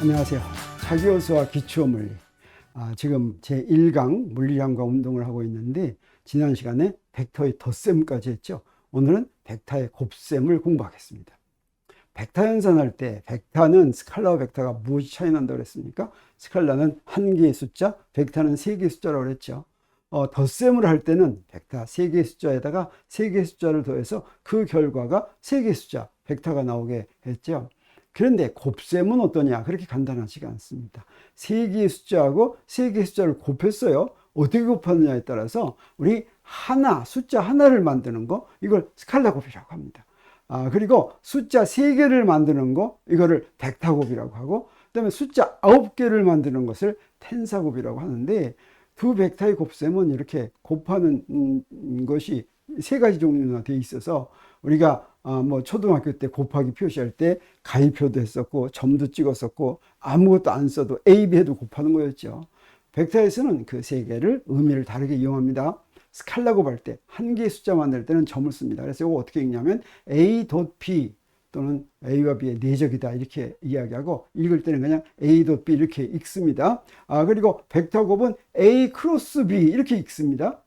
안녕하세요. 차기호수와 기초물리. 지금 제1강 물리량과 운동을 하고 있는데, 지난 시간에 벡터의 덧셈까지 했죠. 오늘은 벡터의 곱셈을 공부하겠습니다. 벡터 연산할 때 벡터는 스칼라와 벡터가 무엇이 차이 난다고 그랬습니까? 스칼라는 한 개의 숫자, 벡터는 세 개의 숫자라고 그랬죠. 덧셈을 할 때는 벡터 세 개의 숫자에다가 세 개의 숫자를 더해서 그 결과가 세 개의 숫자, 벡터가 나오게 했죠. 그런데 곱셈은 어떠냐? 그렇게 간단하지가 않습니다. 세 개의 숫자하고 세 개의 숫자를 곱했어요. 어떻게 곱하느냐에 따라서 우리 숫자 하나를 만드는 거, 이걸 스칼라 곱이라고 합니다. 그리고 숫자 3개를 만드는 거, 이거를 벡터 곱이라고 하고, 그 다음에 숫자 9개를 만드는 것을 텐사 곱이라고 하는데, 두 벡터의 곱셈은 이렇게 곱하는 것이 세 가지 종류나 되어 있어서, 우리가 초등학교 때 곱하기 표시할 때 가위표도 했었고, 점도 찍었었고, 아무것도 안 써도 A, B 해도 곱하는 거였죠. 벡터에서는 그 세 개를 의미를 다르게 이용합니다. 스칼라 곱할 때 한 개의 숫자 만들 때는 점을 씁니다. 그래서 이거 어떻게 읽냐면 A.B 또는 A와 B의 내적이다 이렇게 이야기하고, 읽을 때는 그냥 A.B 이렇게 읽습니다. 그리고 벡터 곱은 A 크로스 B 이렇게 읽습니다.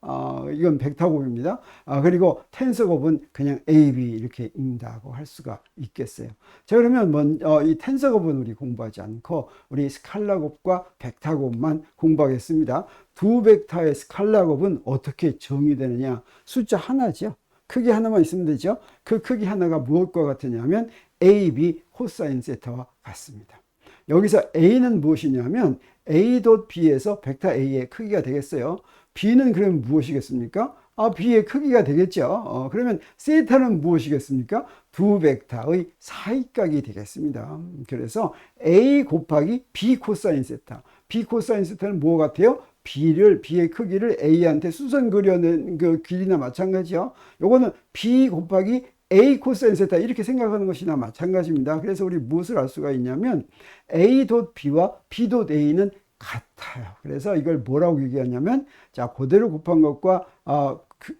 이건 벡터 곱입니다. 그리고 텐서 곱은 그냥 AB 이렇게 읽는다고 할 수가 있겠어요. 자, 그러면 이 텐서 곱은 우리 공부하지 않고 우리 스칼라 곱과 벡터 곱만 공부하겠습니다. 두 벡터의 스칼라 곱은 어떻게 정의되느냐? 숫자 하나죠. 크기 하나만 있으면 되죠. 그 크기 하나가 무엇과 같으냐면 AB 코사인 세타와 같습니다. 여기서 A는 무엇이냐면 A.B에서 벡터 A의 크기가 되겠어요. B는 그러면 무엇이겠습니까? B의 크기가 되겠죠. 그러면 세타는 무엇이겠습니까? 두 벡터의 사이각이 되겠습니다. 그래서 A 곱하기 B 코사인 세타. B 코사인 세타는 뭐 같아요? B의 크기를 A한테 수선 그려낸 그 길이나 마찬가지요. 요거는 B 곱하기 A 코사인 세타 이렇게 생각하는 것이나 마찬가지입니다. 그래서 우리 무엇을 알 수가 있냐면 A.B와 B.A는 같아요. 그래서 이걸 뭐라고 얘기하냐면, 자, 그대로 곱한 것과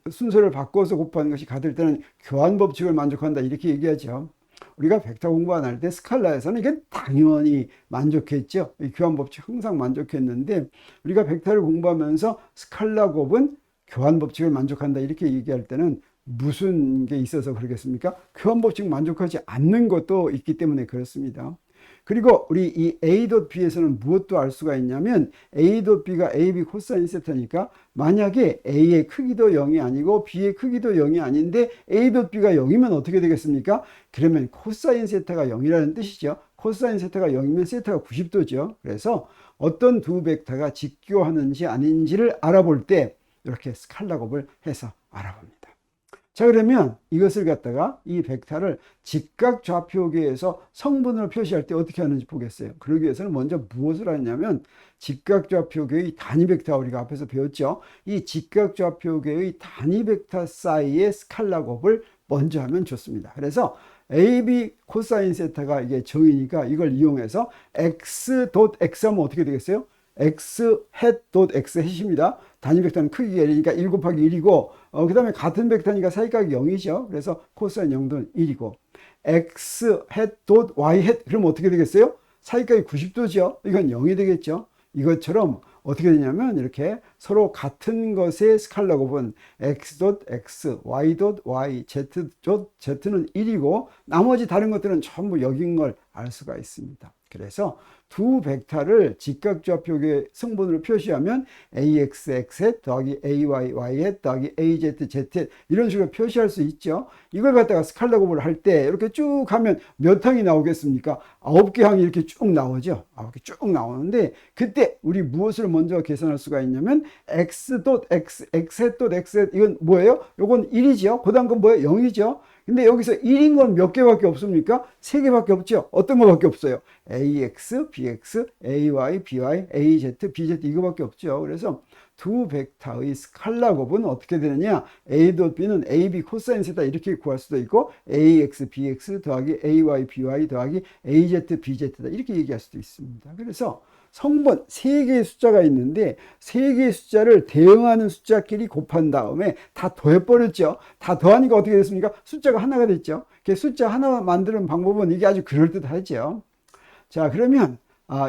순서를 바꿔서 곱하는 것이 같을 때는 교환 법칙을 만족한다 이렇게 얘기하죠. 우리가 벡터 공부 안 할 때 스칼라에서는 이게 당연히 만족했죠. 이 교환 법칙 항상 만족했는데, 우리가 벡터를 공부하면서 스칼라 곱은 교환 법칙을 만족한다 이렇게 얘기할 때는 무슨 게 있어서 그러겠습니까? 교환 법칙 만족하지 않는 것도 있기 때문에 그렇습니다. 그리고 우리 이 A.B에서는 무엇도 알 수가 있냐면 A.B가 AB 코사인 세타니까, 만약에 A의 크기도 0이 아니고 B의 크기도 0이 아닌데 A.B가 0이면 어떻게 되겠습니까? 그러면 코사인 세타가 0이라는 뜻이죠. 코사인 세타가 0이면 세타가 90도죠. 그래서 어떤 두 벡터가 직교하는지 아닌지를 알아볼 때 이렇게 스칼라 곱을 해서 알아봅니다. 자, 그러면 이것을 갖다가 이 벡터를 직각 좌표계에서 성분으로 표시할 때 어떻게 하는지 보겠어요. 그러기 위해서는 먼저 무엇을 하냐면 직각 좌표계의 단위 벡터, 우리가 앞에서 배웠죠. 이 직각 좌표계의 단위 벡터 사이의 스칼라 곱을 먼저 하면 좋습니다. 그래서 AB 코사인 세타가 이게 정의니까 이걸 이용해서 x.x 하면 어떻게 되겠어요? x.x 햇입니다. 단위 벡터는 크기가 1이니까 1 곱하기 1이고, 그 다음에 같은 벡터니까 사이각이 0이죠. 그래서 코사인 0도는 1이고, x.y 그럼 어떻게 되겠어요? 사이각이 90도죠. 이건 0이 되겠죠. 이것처럼 어떻게 되냐면 이렇게 서로 같은 것의 스칼라 곱은 x.x, y.y, z.z는 1이고 나머지 다른 것들은 전부 여긴 걸 알 수가 있습니다. 그래서 두 벡터를 직각좌표계 성분으로 표시하면 axx 더하기 ayy 더하기 azz 이런 식으로 표시할 수 있죠. 이걸 갖다가 스칼라 곱을 할 때 이렇게 쭉 하면 몇 항이 나오겠습니까? 9개 항이 이렇게 쭉 나오죠. 9개 쭉 나오는데, 그때 우리 무엇을 먼저 계산할 수가 있냐면 x.x, x.x 이건 뭐예요? 이건 1이죠. 그 다음 건 뭐예요? 0이죠. 근데 여기서 1인 건 몇 개밖에 없습니까? 3개밖에 없죠. 어떤 거밖에 없어요? ax, bx, ay, by, az, bz 이거밖에 없죠. 그래서 두 벡터의 스칼라 곱은 어떻게 되느냐? A.B는 AB 코사인 세타 이렇게 구할 수도 있고, ax, bx 더하기 ay, by 더하기 az, bz다 이렇게 얘기할 수도 있습니다. 그래서 성분 3개의 숫자가 있는데 3개의 숫자를 대응하는 숫자끼리 곱한 다음에 다 더해버렸죠. 다 더하니까 어떻게 됐습니까? 숫자가 하나가 됐죠. 숫자 하나 만드는 방법은 이게 아주 그럴듯하죠. 자, 그러면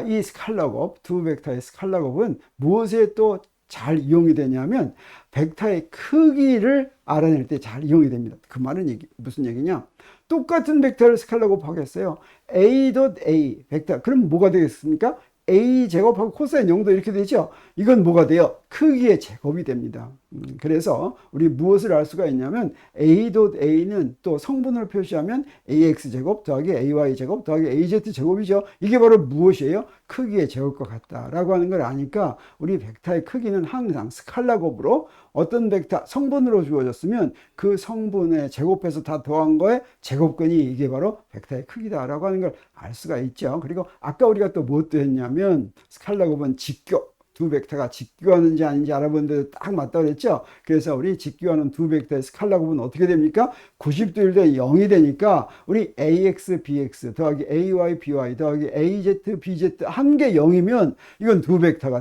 이 스칼라 곱, 두 벡터의 스칼라 곱은 무엇에 또 잘 이용이 되냐면 벡터의 크기를 알아낼 때 잘 이용이 됩니다. 그 말은 무슨 얘기냐? 똑같은 벡터를 스칼라 곱하겠어요. A.A 벡터. 그럼 뭐가 되겠습니까? A 제곱하고 코사인 0도 이렇게 되죠. 이건 뭐가 돼요? 크기의 제곱이 됩니다. 그래서 우리 무엇을 알 수가 있냐면 A.A는 또 성분을 표시하면 AX 제곱 더하기 AY 제곱 더하기 AZ 제곱이죠. 이게 바로 무엇이에요? 크기의 제곱과 같다라고 하는 걸 아니까 우리 벡터의 크기는 항상 스칼라 곱으로 어떤 벡터 성분으로 주어졌으면 그 성분의 제곱해서 다 더한 거에 제곱근이 이게 바로 벡터의 크기다라고 하는 걸 알 수가 있죠. 그리고 아까 우리가 또 무엇도 했냐면 스칼라 곱은 직교, 두 벡터가 직교하는지 아닌지 알아보는데 딱 맞다 그랬죠. 그래서 우리 직교하는 두 벡터의 스칼라 곱은 어떻게 됩니까? 90도 1대 0이 되니까 우리 AX, BX 더하기 AY, BY 더하기 AZ, BZ 한 개 0이면 이건 두 벡터가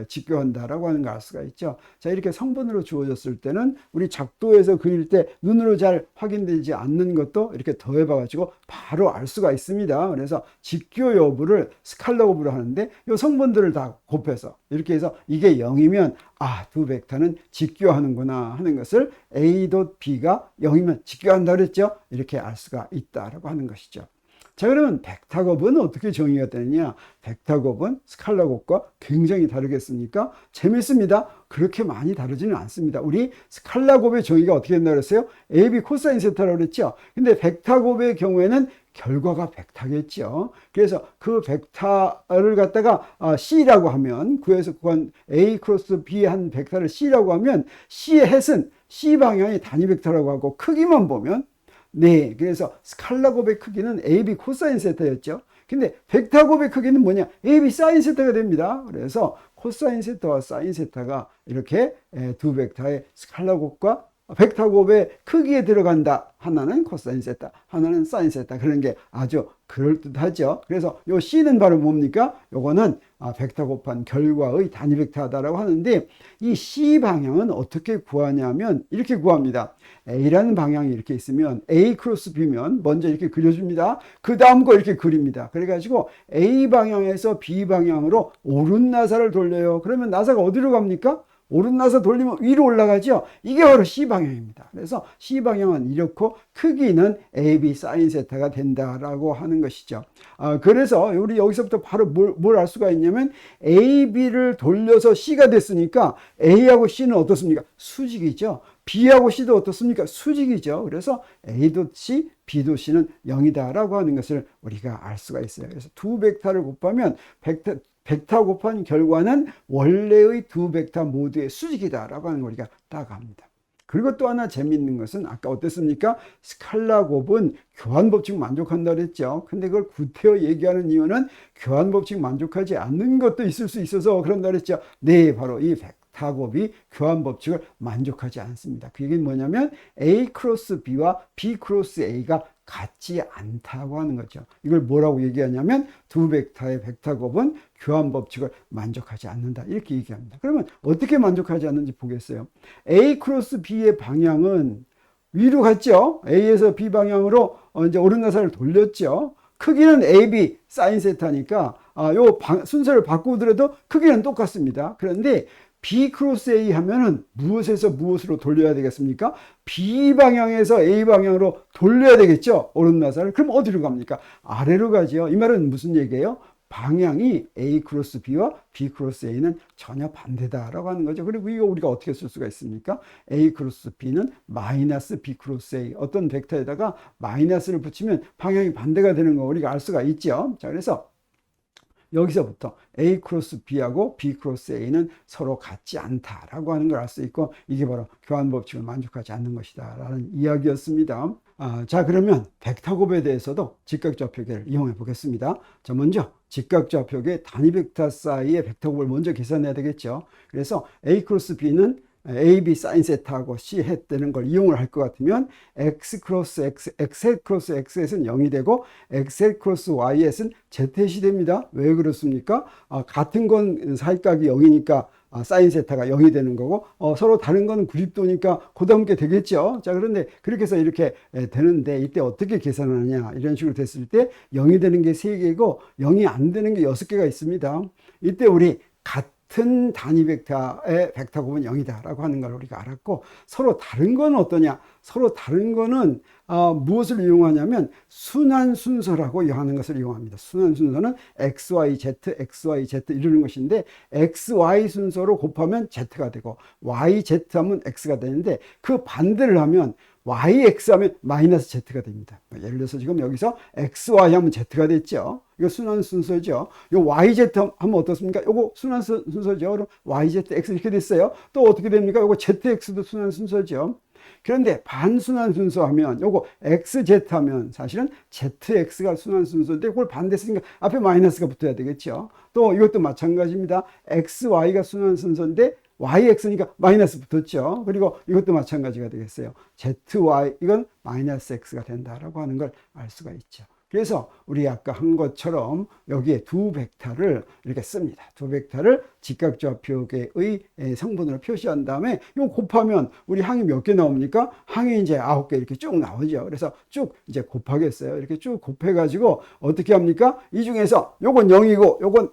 직교한다라고 하는 걸 알 수가 있죠. 자, 이렇게 성분으로 주어졌을 때는 우리 작도에서 그릴 때 눈으로 잘 확인되지 않는 것도 이렇게 더해봐가지고 바로 알 수가 있습니다. 그래서 직교 여부를 스칼라 곱으로 하는데 이 성분들을 다 곱해서 이렇게 해서 이게 0이면 두 벡터는 직교하는구나 하는 것을 A.B가 0이면 직교한다 그랬죠. 이렇게 알 수가 있다라고 하는 것이죠. 자, 그러면 벡터 곱은 어떻게 정의가 되느냐? 벡터 곱은 스칼라 곱과 굉장히 다르겠습니까? 재밌습니다. 그렇게 많이 다르지는 않습니다. 우리 스칼라 곱의 정의가 어떻게 된다고 그랬어요? AB 코사인 세타라고 그랬죠. 근데 벡터 곱의 경우에는 결과가 벡터겠죠. 그래서 그 벡터를 갖다가 C라고 하면 구에서 구한 A 크로스 B 한 벡터를 C라고 하면 C의 햇은 C 방향의 단위 벡터라고 하고 크기만 보면 네, 그래서 스칼라 곱의 크기는 AB 코사인 세타였죠. 근데 벡터 곱의 크기는 뭐냐? AB 사인 세타가 됩니다. 그래서 코사인 세타와 사인 세타가 이렇게 두 벡터의 스칼라 곱과 벡터 곱의 크기에 들어간다. 하나는 코사인 세타, 하나는 사인 세타. 그런 게 아주 그럴듯하죠. 그래서 요 C는 바로 뭡니까? 요거는 벡터 곱한 결과의 단위 벡터다라고 하는데 이 C 방향은 어떻게 구하냐면 이렇게 구합니다. A라는 방향이 이렇게 있으면 A 크로스 B면 먼저 이렇게 그려줍니다. 그 다음 거 이렇게 그립니다. 그래가지고 A 방향에서 B 방향으로 오른 나사를 돌려요. 그러면 나사가 어디로 갑니까? 오른 나사 돌리면 위로 올라가죠. 이게 바로 C방향입니다. 그래서 C방향은 이렇고 크기는 AB 사인 세타가 된다라고 하는 것이죠. 그래서 우리 여기서부터 바로 뭘 알 수가 있냐면 AB를 돌려서 C가 됐으니까 A하고 C는 어떻습니까? 수직이죠. B하고 C도 어떻습니까? 수직이죠. 그래서 A도 C, B도 C는 0이다라고 하는 것을 우리가 알 수가 있어요. 그래서 두 벡터를 곱하면 벡터 곱한 결과는 원래의 두 벡터 모두의 수직이다라고 하는 걸 우리가 딱 압니다. 그리고 또 하나 재밌는 것은 아까 어땠습니까? 스칼라 곱은 교환 법칙 만족한다 그랬죠. 근데 그걸 구태여 얘기하는 이유는 교환 법칙 만족하지 않는 것도 있을 수 있어서 그런다 그랬죠. 네, 바로 이 벡터 곱이 교환 법칙을 만족하지 않습니다. 그 얘기는 뭐냐면 A 크로스 B와 B 크로스 A가 같지 않다고 하는 거죠. 이걸 뭐라고 얘기하냐면 두 벡터의 벡터 곱은 교환 법칙을 만족하지 않는다. 이렇게 얘기합니다. 그러면 어떻게 만족하지 않는지 보겠어요. A 크로스 B의 방향은 위로 갔죠. A에서 B 방향으로 이제 오른나사를 돌렸죠. 크기는 AB 사인 세타니까 요 순서를 바꾸더라도 크기는 똑같습니다. 그런데 B 크로스 A 하면은 무엇에서 무엇으로 돌려야 되겠습니까? B 방향에서 A 방향으로 돌려야 되겠죠? 오른나사를. 그럼 어디로 갑니까? 아래로 가죠. 이 말은 무슨 얘기예요? 방향이 A 크로스 B와 B 크로스 A는 전혀 반대다라고 하는 거죠. 그리고 이거 우리가 어떻게 쓸 수가 있습니까? A 크로스 B는 마이너스 B 크로스 A. 어떤 벡터에다가 마이너스를 붙이면 방향이 반대가 되는 거 우리가 알 수가 있죠. 자, 그래서 여기서부터 A 크로스 B하고 B 크로스 A는 서로 같지 않다라고 하는 걸 알 수 있고 이게 바로 교환 법칙을 만족하지 않는 것이다 라는 이야기였습니다. 자, 그러면 벡터 곱에 대해서도 직각좌표계를 이용해 보겠습니다. 자, 먼저 직각좌표계 단위 벡터 사이의 벡터 곱을 먼저 계산해야 되겠죠. 그래서 A 크로스 B는 AB 사인 세타하고 C 햇 되는 걸 이용을 할 것 같으면 X 크로스 X, X 햇 크로스 X 햇은 0이 되고 X 햇 크로스 Y 햇은 Z 햇이 됩니다. 왜 그렇습니까? 같은 건 사이각이 0이니까 사인 세타가 0이 되는 거고, 서로 다른 거는 90도니까 고담게 되겠죠. 자, 그런데 그렇게 해서 이렇게 되는데, 이때 어떻게 계산하느냐, 이런 식으로 됐을 때 0이 되는 게 3개고 0이 안 되는 게 6개가 있습니다. 이때 우리 같은 단위 벡터의 벡터 곱은 0이다 라고 하는 걸 우리가 알았고, 서로 다른 건 어떠냐, 서로 다른 거는 무엇을 이용하냐면 순환 순서라고 하는 것을 이용합니다. 순환 순서는 XYZ, XYZ 이러는 것인데, XY 순서로 곱하면 Z가 되고 YZ 하면 X가 되는데, 그 반대를 하면 YX 하면 마이너스 Z가 됩니다. 예를 들어서 지금 여기서 XY 하면 Z가 됐죠. 이거 순환 순서죠. 요 YZ 하면 어떻습니까? 요거 순환 순서죠. 그럼 YZ, X 이렇게 됐어요. 또 어떻게 됩니까? 요거 ZX도 순환 순서죠. 그런데 반순환 순서 하면 요거 XZ 하면 사실은 ZX가 순환 순서인데, 그걸 반대했으니까 앞에 마이너스가 붙어야 되겠죠. 또 이것도 마찬가지입니다. XY가 순환 순서인데 YX니까 마이너스 붙었죠. 그리고 이것도 마찬가지가 되겠어요. ZY 이건 마이너스 X가 된다라고 하는 걸 알 수가 있죠. 그래서 우리 아까 한 것처럼 여기에 두 벡터를 이렇게 씁니다. 두 벡터를 직각좌표계의 성분으로 표시한 다음에 이거 곱하면 우리 항이 몇 개 나옵니까? 항이 이제 9개 이렇게 쭉 나오죠. 그래서 쭉 이제 곱하겠어요. 이렇게 쭉 곱해가지고 어떻게 합니까? 이 중에서 요건 0이고 요건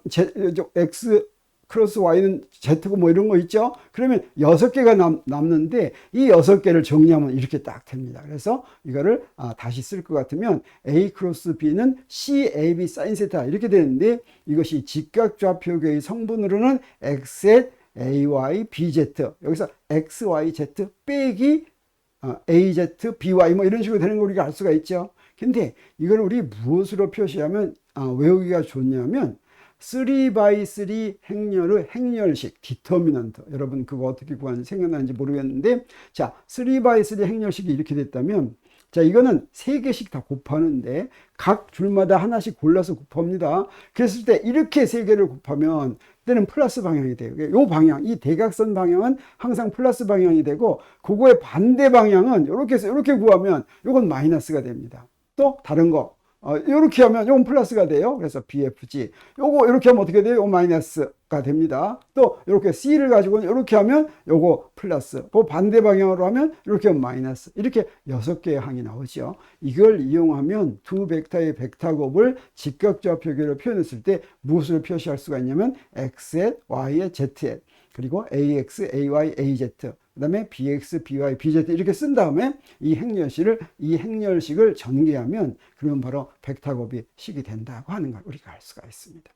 X 크로스 Y는 Z고 뭐 이런 거 있죠? 그러면 6개가 남는데 이 6개를 정리하면 이렇게 딱 됩니다. 그래서 이거를 다시 쓸 것 같으면 A 크로스 B는 CAB 사인 세타 이렇게 되는데, 이것이 직각좌표계의 성분으로는 XZ, AY, BZ, 여기서 XYZ 빼기 AZ, BY 뭐 이런 식으로 되는 걸 우리가 알 수가 있죠. 근데 이걸 우리 무엇으로 표시하면 외우기가 좋냐면 3x3 행렬의 행렬식 디터미넌트, 여러분 그거 어떻게 구하는지 생각나는지 모르겠는데, 자 3x3 행렬식이 이렇게 됐다면, 자 이거는 3개씩 다 곱하는데 각 줄마다 하나씩 골라서 곱합니다. 그랬을 때 이렇게 3개를 곱하면 때는 플러스 방향이 돼요. 이 방향, 이 대각선 방향은 항상 플러스 방향이 되고, 그거의 반대 방향은 이렇게 해서 이렇게 구하면 이건 마이너스가 됩니다. 또 다른 거 이렇게 하면 요건 플러스가 돼요. 그래서 BFG. 요거 이렇게 하면 어떻게 돼요? 요 마이너스가 됩니다. 또 이렇게 C를 가지고 이렇게 하면 요거 플러스. 그 반대 방향으로 하면 이렇게 하면 마이너스. 이렇게 6개의 항이 나오죠. 이걸 이용하면 두 벡터의 벡터 곱을 직각좌표계로 표현했을 때 무엇을 표시할 수가 있냐면 XZ, YZ, ZZ, 그리고 AX, AY, AZ, 그 다음에 BX, BY, BZ 이렇게 쓴 다음에 이 행렬식을 전개하면 그러면 바로 벡터 곱이 식이 된다고 하는 걸 우리가 알 수가 있습니다.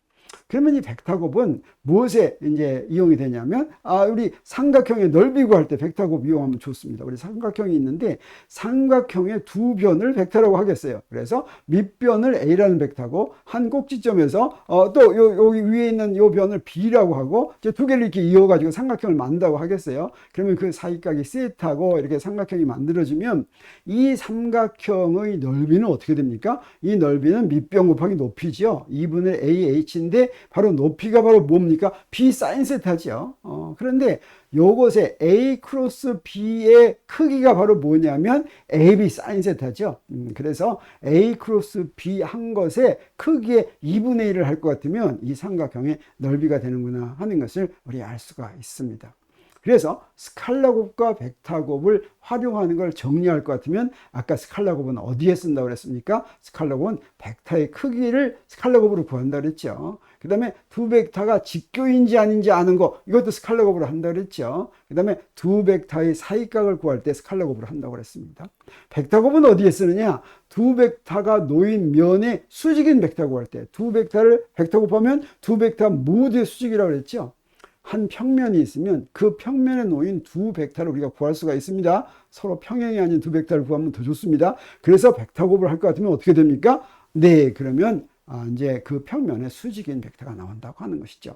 그러면 이 벡터 곱은 무엇에 이제 이용이 되냐면, 우리 삼각형의 넓이 구할 때 벡터 곱 이용하면 좋습니다. 우리 삼각형이 있는데 삼각형의 두 변을 벡터라고 하겠어요. 그래서 밑변을 A라는 벡터고, 한 꼭지점에서 또 여기 위에 있는 요 변을 B라고 하고, 이제 두 개를 이렇게 이어가지고 삼각형을 만든다고 하겠어요. 그러면 그 사이각이 세타고 이렇게 삼각형이 만들어지면 이 삼각형의 넓이는 어떻게 됩니까? 이 넓이는 밑변 곱하기 높이죠. 2분의 AH인데 바로 높이가 바로 뭡니까? B 사인 세타죠. 그런데 요것의 A 크로스 B의 크기가 바로 뭐냐면 AB 사인 세타죠. 그래서 A 크로스 B 한 것의 크기의 2분의 1을 할 것 같으면 이 삼각형의 넓이가 되는구나 하는 것을 우리 알 수가 있습니다. 그래서 스칼라 곱과 벡터 곱을 활용하는 걸 정리할 것 같으면, 아까 스칼라 곱은 어디에 쓴다고 그랬습니까? 스칼라 곱은 벡터의 크기를 스칼라 곱으로 구한다 그랬죠. 그 다음에 두 벡터가 직교인지 아닌지 아는 거, 이것도 스칼라 곱으로 한다 그랬죠. 그 다음에 두 벡터의 사이각을 구할 때 스칼라 곱으로 한다고 그랬습니다. 벡터 곱은 어디에 쓰느냐? 두 벡터가 놓인 면의 수직인 벡터 구할 때, 두 벡터를 벡터 곱하면 두 벡터 모두의 수직이라고 그랬죠. 한 평면이 있으면 그 평면에 놓인 두 벡터를 우리가 구할 수가 있습니다. 서로 평행이 아닌 두 벡터를 구하면 더 좋습니다. 그래서 벡터 곱을 할 것 같으면 어떻게 됩니까? 네, 그러면 이제 그 평면에 수직인 벡터가 나온다고 하는 것이죠.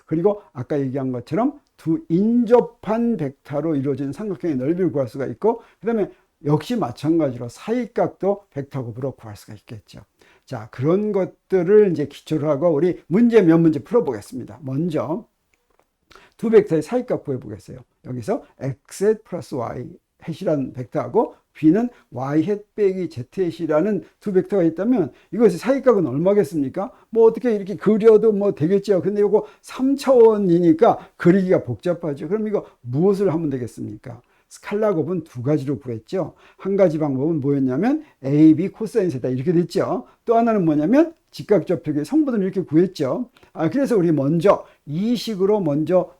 그리고 아까 얘기한 것처럼 두 인접한 벡터로 이루어진 삼각형의 넓이를 구할 수가 있고, 그 다음에 역시 마찬가지로 사이각도 벡터 곱으로 구할 수가 있겠죠. 자, 그런 것들을 이제 기초로 하고 우리 문제 몇 문제 풀어보겠습니다. 먼저 두 벡터의 사이값 구해보겠어요. 여기서 XZ 플러스 Y 해시라는 벡터하고 b는 y hat 빼기 z hat이라는 두 벡터가 있다면 이것의 사이각은 얼마겠습니까? 뭐 어떻게 이렇게 그려도 뭐 되겠죠. 근데 이거 3차원이니까 그리기가 복잡하죠. 그럼 이거 무엇을 하면 되겠습니까? 스칼라 곱은 두 가지로 구했죠. 한 가지 방법은 뭐였냐면 AB 코사인 세타 이렇게 됐죠. 또 하나는 뭐냐면 직각좌표의 성분을 이렇게 구했죠. 그래서 우리 먼저 이 식으로 먼저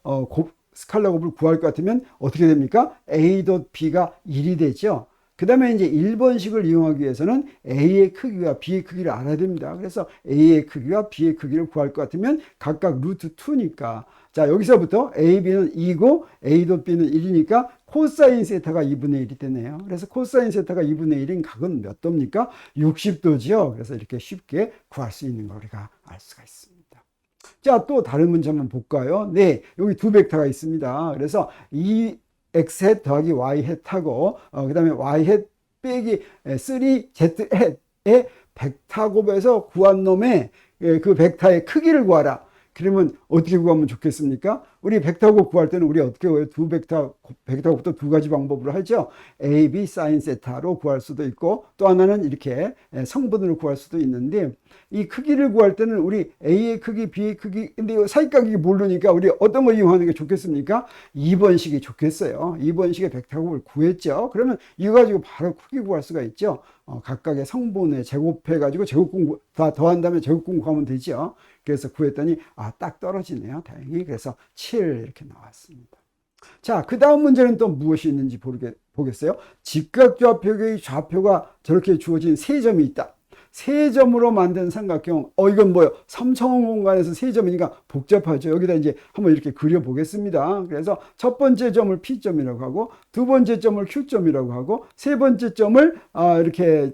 스칼라 곱을 구할 것 같으면 어떻게 됩니까? A.B가 1이 되죠. 그 다음에 이제 1번식을 이용하기 위해서는 A의 크기와 B의 크기를 알아야 됩니다. 그래서 A의 크기와 B의 크기를 구할 것 같으면 각각 루트 2니까 자 여기서부터 A, B는 2고 A.B는 1이니까 코사인 세타가 2분의 1이 되네요. 그래서 코사인 세타가 2분의 1인 각은 몇 도입니까? 60도죠. 그래서 이렇게 쉽게 구할 수 있는 걸 우리가 알 수가 있습니다. 자, 또 다른 문제 한번 볼까요? 네, 여기 두 벡터가 있습니다. 그래서 이 x hat 더하기 y hat하고 그 다음에 y hat 빼기 3z hat의 벡터 곱에서 구한 놈의 그 벡터의 크기를 구하라. 그러면 어떻게 구하면 좋겠습니까? 우리 벡터 곱 구할 때는 우리 어떻게 구해요? 두 벡터 곱도 두 가지 방법으로 하죠. A, B 사인 세타로 구할 수도 있고 또 하나는 이렇게 성분으로 구할 수도 있는데 이 크기를 구할 때는 우리 A의 크기, B의 크기 근데 이 사이각이 모르니까 우리 어떤 거 이용하는 게 좋겠습니까? 2번식이 좋겠어요. 2번식의 벡터 곱을 구했죠. 그러면 이거 가지고 바로 크기 구할 수가 있죠. 각각의 성분에 제곱해가지고 제곱공 다 더한 다음에 제곱공 구하면 되죠. 그래서 구했더니 딱 떨어지네요. 다행히. 그래서 7 이렇게 나왔습니다. 자, 그 다음 문제는 또 무엇이 있는지 보겠어요. 직각좌표의 좌표가 저렇게 주어진 세 점이 있다. 세 점으로 만든 삼각형. 이건 뭐예요? 3차원 공간에서 세 점이니까 복잡하죠. 여기다 이제 한번 이렇게 그려보겠습니다. 그래서 첫 번째 점을 P점이라고 하고, 두 번째 점을 Q점이라고 하고, 세 번째 점을 이렇게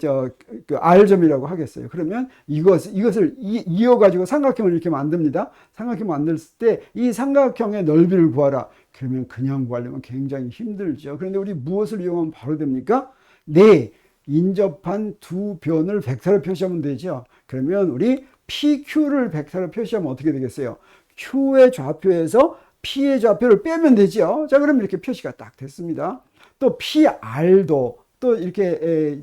R점이라고 하겠어요. 그러면 이것을 이어가지고 삼각형을 이렇게 만듭니다. 삼각형 만들 때 이 삼각형의 넓이를 구하라. 그러면 그냥 구하려면 굉장히 힘들죠. 그런데 우리 무엇을 이용하면 바로 됩니까? 네. 인접한 두 변을 벡터로 표시하면 되죠. 그러면 우리 PQ를 벡터로 표시하면 어떻게 되겠어요? Q의 좌표에서 P의 좌표를 빼면 되죠. 자, 그럼 이렇게 표시가 딱 됐습니다. 또 PR도 또 이렇게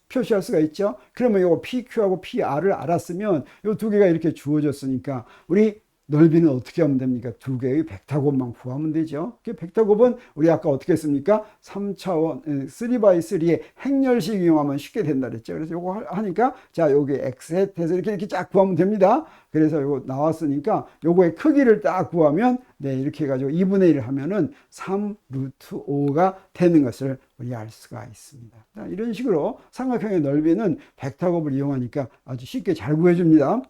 표시할 수가 있죠. 그러면 이거 PQ하고 PR을 알았으면 이 두 개가 이렇게 주어졌으니까 우리 넓이는 어떻게 하면 됩니까? 두 개의 벡터 곱만 구하면 되죠. 그 벡터 곱은 우리 아까 어떻게 했습니까? 3차원 3x3의 행렬식 이용하면 쉽게 된다 그랬죠. 그래서 요거 하니까 자, 여기 x hat에서 이렇게 쫙 구하면 됩니다. 그래서 요거 나왔으니까 요거의 크기를 딱 구하면 네, 이렇게 해 가지고 2분의 1을 하면은 3 루트 5가 되는 것을 우리 알 수가 있습니다. 자, 이런 식으로 삼각형의 넓이는 벡터 곱을 이용하니까 아주 쉽게 잘 구해 줍니다.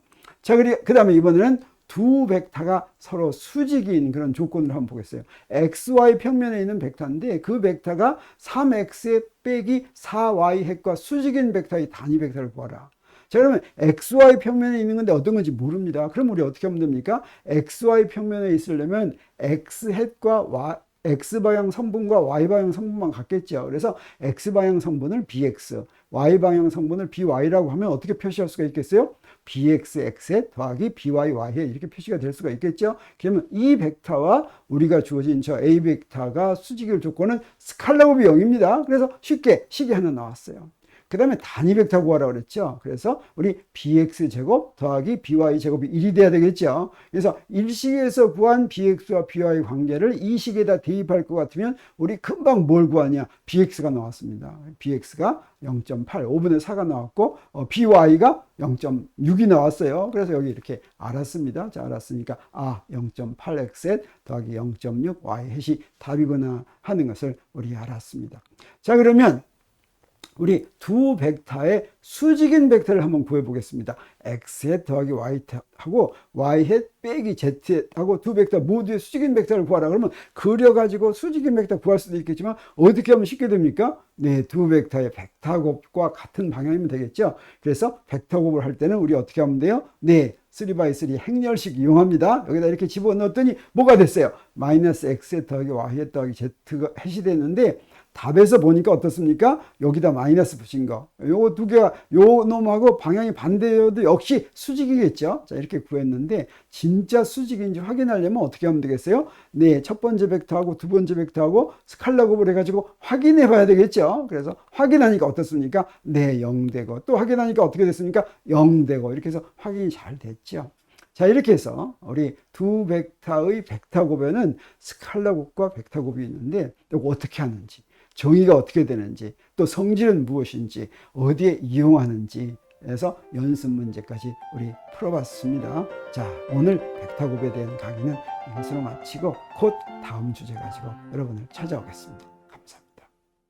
자, 그다음에 이번에는 두 벡터가 서로 수직인 그런 조건을 한번 보겠어요. XY 평면에 있는 벡터인데 그 벡터가 3X 빼기 4Y hat과 수직인 벡터의 단위 벡터를 구하라. 자, 그러면 XY 평면에 있는 건데 어떤 건지 모릅니다. 그럼 우리 어떻게 하면 됩니까? XY 평면에 있으려면 X hat과 X방향 성분과 Y방향 성분만 같겠죠. 그래서 X방향 성분을 BX, Y방향 성분을 BY라고 하면 어떻게 표시할 수가 있겠어요? BX, X 더하기 BY, Y 이렇게 표시가 될 수가 있겠죠. 그러면 이 벡터와 우리가 주어진 저 A 벡터가 수직일 조건은 스칼라 곱이 0입니다. 그래서 쉽게 식이 하나 나왔어요. 그 다음에 단위 벡터 구하라고 그랬죠. 그래서 우리 bx제곱 더하기 by제곱이 1이 돼야 되겠죠. 그래서 1식에서 구한 bx와 by 관계를 2식에다 대입할 것 같으면 우리 금방 뭘 구하냐. bx가 나왔습니다. bx가 0.8, 5분의 4가 나왔고 by가 0.6이 나왔어요. 그래서 여기 이렇게 알았습니다. 자, 알았으니까 0.8x 더하기 0.6 y hat이 답이구나 하는 것을 우리 알았습니다. 자, 그러면 우리 두 벡터의 수직인 벡터를 한번 구해 보겠습니다. x hat 더하기 y 하고 y hat 빼기 z 하고 두 벡터 모두의 수직인 벡터를 구하라. 그러면 그려가지고 수직인 벡터 구할 수도 있겠지만 어떻게 하면 쉽게 됩니까? 네, 두 벡터의 벡터 곱과 같은 방향이면 되겠죠. 그래서 벡터 곱을 할 때는 우리 어떻게 하면 돼요? 네, 3x3 행렬식 이용합니다. 여기다 이렇게 집어넣었더니 뭐가 됐어요? 마이너스 x hat 더하기 y hat 더하기 z가 hat이 됐는데 답에서 보니까 어떻습니까? 여기다 마이너스 붙인 거. 요거 두 개가 요 놈하고 방향이 반대여도 역시 수직이겠죠. 자, 이렇게 구했는데 진짜 수직인지 확인하려면 어떻게 하면 되겠어요? 네, 첫 번째 벡터하고 두 번째 벡터하고 스칼라 곱을 해가지고 확인해 봐야 되겠죠. 그래서 확인하니까 어떻습니까? 네, 0되고 또 확인하니까 어떻게 됐습니까? 0되고 이렇게 해서 확인이 잘 됐죠. 자, 이렇게 해서 우리 두 벡터의 벡터 곱에는 스칼라 곱과 벡터 곱이 있는데 이거 어떻게 하는지, 정의가 어떻게 되는지, 또 성질은 무엇인지, 어디에 이용하는지 해서 연습 문제까지 우리 풀어봤습니다. 자, 오늘 벡터 곱에 대한 강의는 이것으로 마치고 곧 다음 주제 가지고 여러분을 찾아오겠습니다.